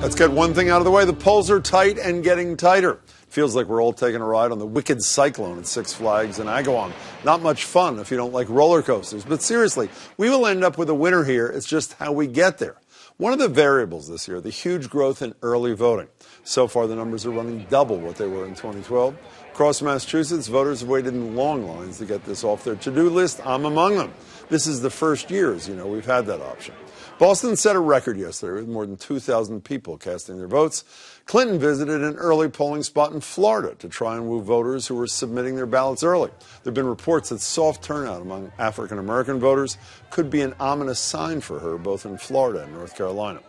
Let's get one thing out of the way. The polls are tight and getting tighter. Feels like we're all taking a ride on the Wicked Cyclone at Six Flags in Agawam. Not much fun if you don't like roller coasters. But seriously, we will end up with a winner here. It's just how we get there. One of the variables this year, the huge growth in early voting. So far, the numbers are running double what they were in 2012. Across Massachusetts, voters have waited in long lines to get this off their to-do list. I'm among them. This is the first year, as you know, we've had that option. Boston set a record yesterday with more than 2,000 people casting their votes. Clinton visited an early polling spot in Florida to try and woo voters who were submitting their ballots early. There have been reports that soft turnout among African-American voters could be an ominous sign for her, both in Florida and North Carolina.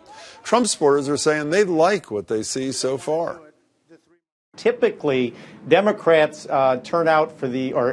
Trump supporters are saying they like what they see so far. Typically, Democrats turn out for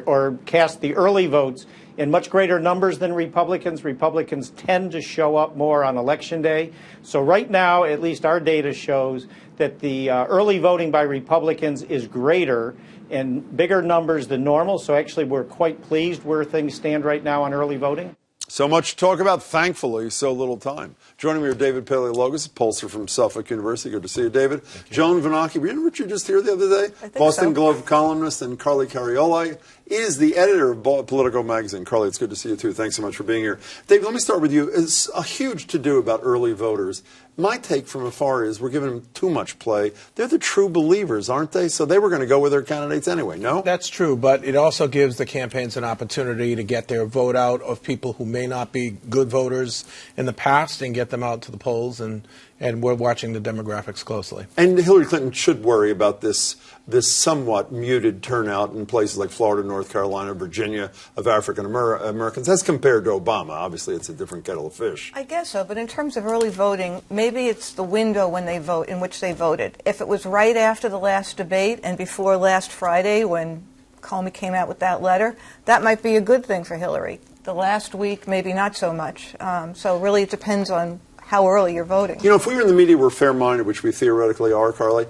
or cast the early votes in much greater numbers than Republicans. Republicans tend to show up more on Election Day. So right now, at least our data shows that the early voting by Republicans is greater in bigger numbers than normal. So actually, we're quite pleased where things stand right now on early voting. So much to talk about, thankfully, so little time. Joining me are David Paleologos, pollster from Suffolk University. Good to see you, David. Joan Vanocchi, were you Richard just here the other day? Boston Globe columnist, and Carly Carioli is the editor of Politico magazine. Carly, it's good to see you, too. Thanks so much for being here. David, let me start with you. It's a huge to-do about early voters. My take from afar is we're giving them too much play. They're the true believers, aren't they? So they were going to go with their candidates anyway, no? That's true, but it also gives the campaigns an opportunity to get their vote out of people who may not be good voters in the past and get them out to the polls, and we're watching the demographics closely. And Hillary Clinton should worry about this somewhat muted turnout in places like Florida, North Carolina, Virginia of African Americans as compared to Obama. Obviously, it's a different kettle of fish. I guess so, but in terms of early voting, maybe it's the window when they vote, in which they voted. If it was right after the last debate and before last Friday when Comey came out with that letter, that might be a good thing for Hillary. The last week, maybe not so much. So really it depends on how early you're voting. You know, if we were in the media, we're fair-minded, which we theoretically are, Carly.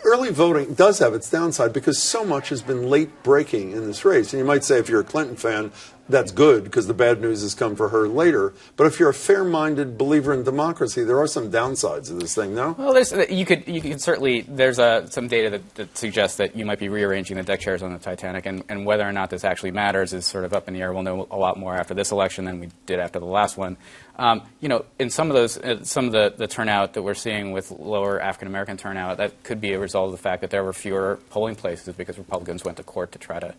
Early voting does have its downside because so much has been late breaking in this race. And you might say if you're a Clinton fan, that's good because the bad news has come for her later. But if you're a fair-minded believer in democracy, there are some downsides of this thing, no? Well, you could certainly, there's some data that suggests that you might be rearranging the deck chairs on the Titanic, and whether or not this actually matters is sort of up in the air. We'll know a lot more after this election than we did after the last one. You know, in some of the turnout that we're seeing with lower African American turnout, that could be a result of the fact that there were fewer polling places because Republicans went to court to try to.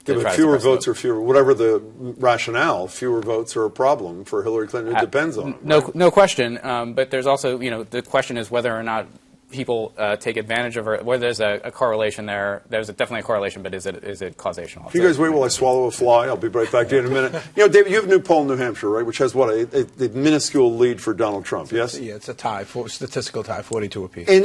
Fewer votes or fewer, whatever the rationale, fewer votes are a problem for Hillary Clinton. It depends on it. Right? No question. But there's also, you know, the question is whether or not people take advantage of her. Whether there's a correlation there. There's definitely a correlation, but is it causational? If you guys wait while I swallow a fly, I'll be right back to you in a minute. You know, David, you have a new poll in New Hampshire, right, which has what, a minuscule lead for Donald Trump, yes? Yeah, it's a tie, statistical tie, 42 apiece. And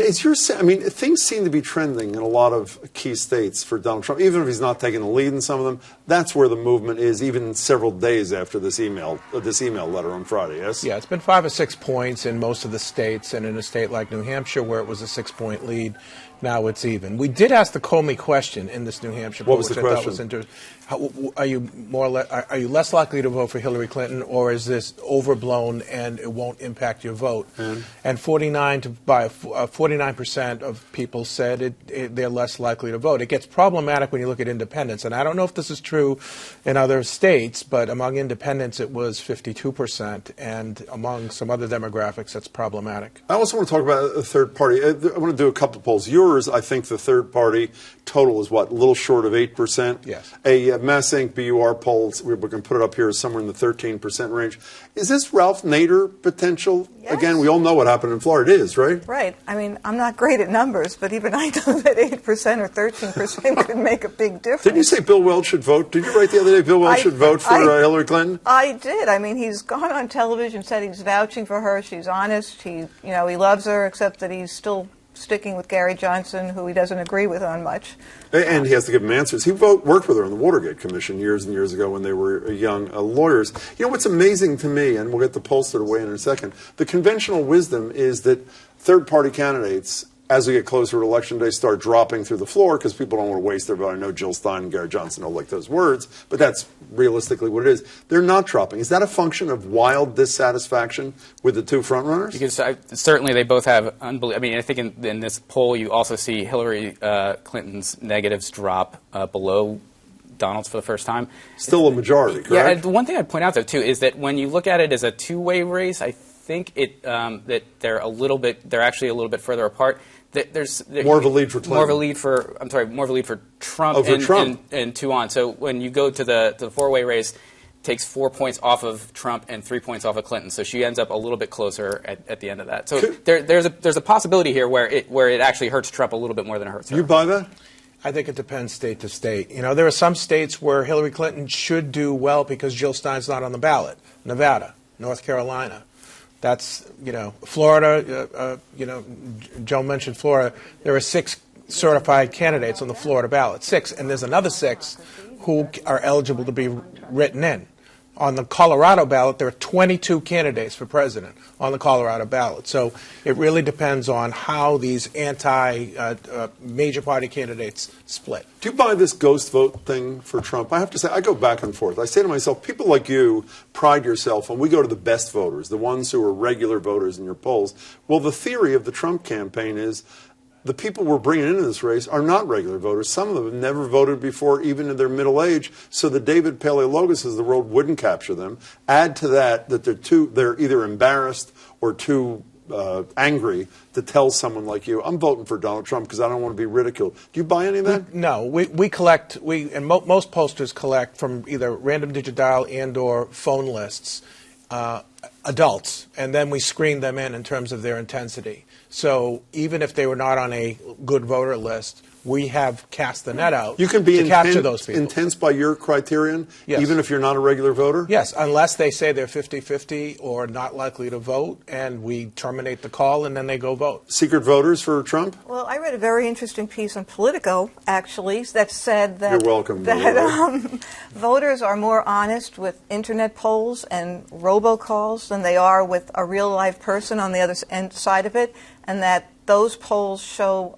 I mean, things seem to be trending in a lot of key states for Donald Trump, even if he's not taking the lead in some of them. That's where the movement is, even several days after this email letter on Friday, yes? Yeah, it's been 5 or 6 points in most of the states, and in a state like New Hampshire where it was a 6-point lead, now it's even. We did ask the Comey question in this New Hampshire poll, which I question? thought was interesting. Are you less likely to vote for Hillary Clinton, or is this overblown and it won't impact your vote? And 49% of people said they're less likely to vote. It gets problematic when you look at independents, and I don't know if this is true in other states, but among independents it was 52%, and among some other demographics that's problematic. I also want to talk about a third party. I want to do a couple of polls. Yours, I think the third party total is what, a little short of 8%? Yes. A Mass Inc. BUR poll, we can put it up here, somewhere in the 13% range. Is this Ralph Nader potential? Yes. Again, we all know what happened in Florida. It is, right? Right. I mean, I'm not great at numbers, but even I know that 8% or 13% could make a big difference. Didn't you say Bill Welch should vote? Did you write the other day Bill Welch should vote for Hillary Clinton? I did. I mean, he's gone on television, said he's vouching for her. She's honest. He loves her, except that he's still sticking with Gary Johnson, who he doesn't agree with on much. And he has to give him answers. He worked with her on the Watergate Commission years and years ago when they were young lawyers. You know, what's amazing to me, and we'll get the pollster to weigh in a second, the conventional wisdom is that third-party candidates as we get closer to Election Day, start dropping through the floor because people don't want to waste their vote. I know Jill Stein and Gary Johnson don't like those words, but that's realistically what it is. They're not dropping. Is that a function of wild dissatisfaction with the two frontrunners? Because certainly they both have I mean, I think in this poll you also see Hillary Clinton's negatives drop below Donald's for the first time. Still a majority, correct? Yeah, and one thing I'd point out, though, too, is that when you look at it as a two-way race, I think that they're actually a little bit further apart. There's more of a lead for Clinton. More of a lead for Trump, and two on. So when you go to the four-way race, takes 4 points off of Trump and 3 points off of Clinton. So she ends up a little bit closer at the end of that. So there's a possibility here where it actually hurts Trump a little bit more than it hurts her. You buy that? I think it depends state to state. You know, there are some states where Hillary Clinton should do well because Jill Stein's not on the ballot. Nevada, North Carolina. That's, you know, Florida, you know, Joe mentioned Florida. There are 6 certified candidates on the Florida ballot. 6, and there's another 6 who are eligible to be written in. On the Colorado ballot, there are 22 candidates for president on the Colorado ballot. So it really depends on how these major party candidates split. Do you buy this ghost vote thing for Trump? I have to say, I go back and forth. I say to myself, people like you pride yourself when we go to the best voters, the ones who are regular voters in your polls. Well, the theory of the Trump campaign is the people we're bringing into this race are not regular voters. Some of them have never voted before, even in their middle age. So the David Paleologuses of the world wouldn't capture them. Add to that they're either embarrassed or too angry to tell someone like you, I'm voting for Donald Trump because I don't want to be ridiculed. Do you buy any of that? No. We collect, and most pollsters collect from either random digit dial and or phone lists, adults, and then we screen them in terms of their intensity. So even if they were not on a good voter list, we have cast the net out you can be to capture those people. Intense by your criterion, yes. Even if you're not a regular voter? Yes, unless they say they're 50-50 or not likely to vote, and we terminate the call, and then they go vote. Secret voters for Trump? Well, I read a very interesting piece on Politico, actually, that said that, You're welcome, voters are more honest with Internet polls and robocalls than they are with a real live person on the other side of it, and that those polls show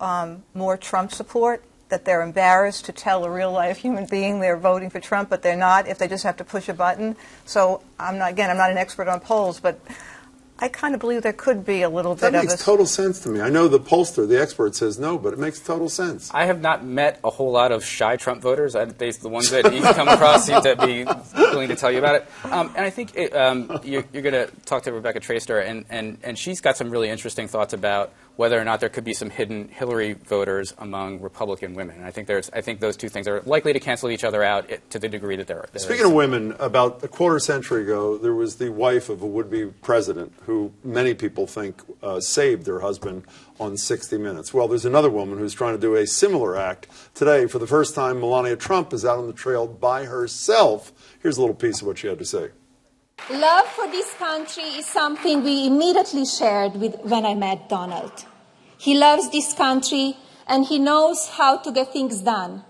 more Trump support, that they're embarrassed to tell a real-life human being they're voting for Trump, but they're not if they just have to push a button. So, I'm not an expert on polls, but I kind of believe there could be a little bit of That makes total sense to me. I know the pollster, the expert, says no, but it makes total sense. I have not met a whole lot of shy Trump voters. The ones that you come across seem to be willing to tell you about it. And I think you're going to talk to Rebecca Traister, and she's got some really interesting thoughts about whether or not there could be some hidden Hillary voters among Republican women. And I think those two things are likely to cancel each other out to the degree that there Speaking of women, about a quarter century ago, there was the wife of a would-be president who many people think saved her husband on 60 Minutes. Well, there's another woman who's trying to do a similar act. Today, for the first time, Melania Trump is out on the trail by herself. Here's a little piece of what she had to say. Love for this country is something we immediately shared when I met Donald. He loves this country and he knows how to get things done,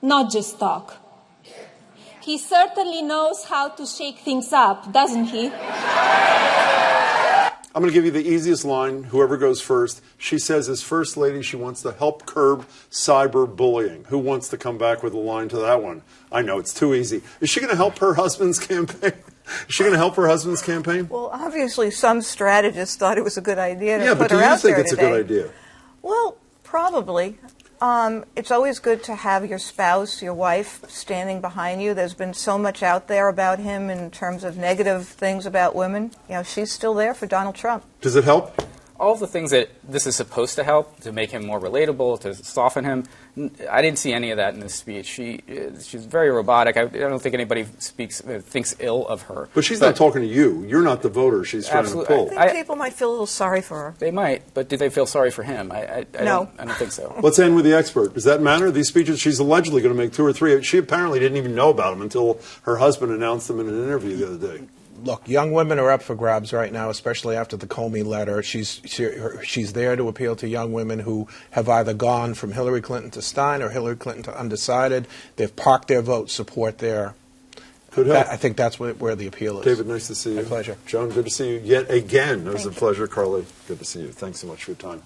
not just talk. He certainly knows how to shake things up, doesn't he? I'm going to give you the easiest line, whoever goes first. She says, as First Lady, she wants to help curb cyberbullying. Who wants to come back with a line to that one? I know, it's too easy. Is she going to help her husband's campaign? Is she going to help her husband's campaign? Well, obviously, some strategists thought it was a good idea to yeah, put but her out there do you think it's today. a good idea? Well, probably. It's always good to have your spouse, your wife, standing behind you. There's been so much out there about him in terms of negative things about women. You know, she's still there for Donald Trump. Does it help? All of the things that this is supposed to help, to make him more relatable, to soften him, I didn't see any of that in this speech. She's very robotic. I don't think anybody thinks ill of her. But she's not talking to you. You're not the voter she's trying to pull. I think people might feel a little sorry for her. They might, but do they feel sorry for him? I No. don't think so. Let's end with the expert. Does that matter? These speeches, she's allegedly going to make 2 or 3. She apparently didn't even know about them until her husband announced them in an interview the other day. Look, young women are up for grabs right now, especially after the Comey letter. She's there to appeal to young women who have either gone from Hillary Clinton to Stein or Hillary Clinton to undecided. They've parked their vote support there. Could help. I think that's where the appeal is. David, nice to see you. My pleasure. Joan, good to see you yet again. It was a pleasure. Carly, good to see you. Thanks so much for your time.